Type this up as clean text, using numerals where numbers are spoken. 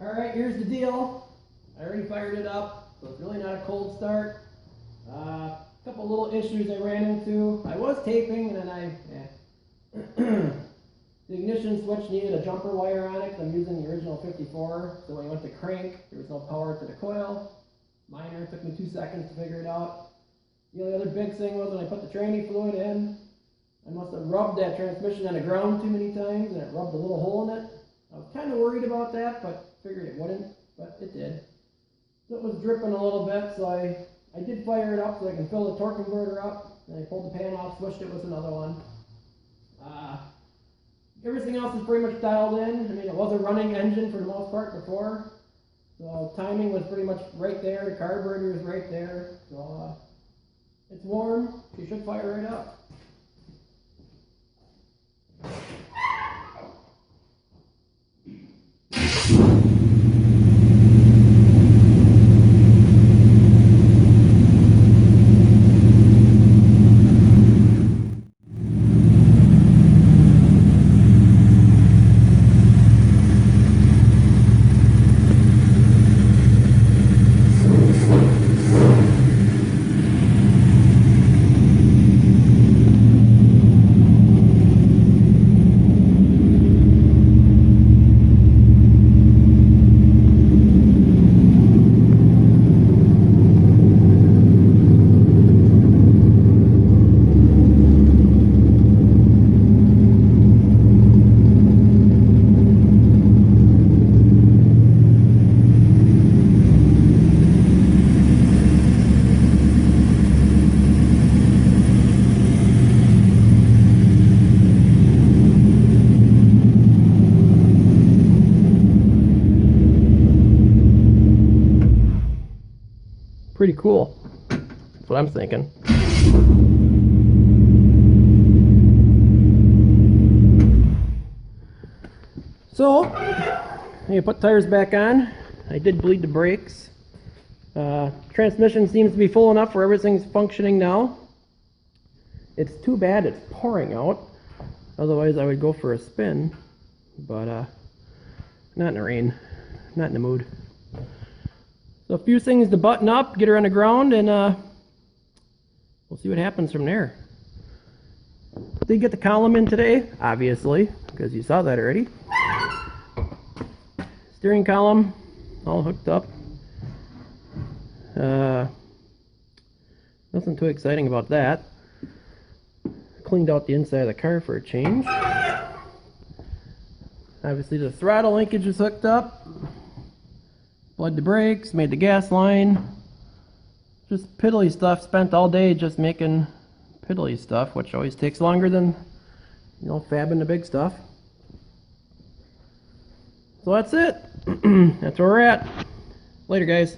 Alright, here's the deal. I already fired it up, so it's really not a cold start. A couple little issues I ran into. I was taping and then the ignition switch needed a jumper wire on it because I'm using the original 54. So when I went to crank, there was no power to the coil. Minor, took me 2 seconds to figure it out. The only other big thing was when I put the tranny fluid in, I must have rubbed that transmission on the ground too many times and it rubbed a little hole in it. I was kind of worried about that, but figured it wouldn't, but it did. So it was dripping a little bit, so I did fire it up so I can fill the torque converter up. And I pulled the pan off, switched it with another one. Everything else is pretty much dialed in. I mean, it was a running engine for the most part before. So timing was pretty much right there. The carburetor is right there. So it's warm. You should fire right up. Pretty cool. That's what I'm thinking. So, you put tires back on. I did bleed the brakes. Transmission seems to be full enough where everything's functioning now. It's too bad it's pouring out. Otherwise I would go for a spin. But not in the rain. Not in the mood. So a few things to button up, get her on the ground, and we'll see what happens from there. Did get the column in today, obviously, because you saw that already. Steering column, all hooked up. Nothing too exciting about that. Cleaned out the inside of the car for a change. Obviously the throttle linkage is hooked up. Bled the brakes, made the gas line. Just piddly stuff, spent all day just making piddly stuff, which always takes longer than, you know, fabbing the big stuff. So that's it. That's where we're at. Later, guys.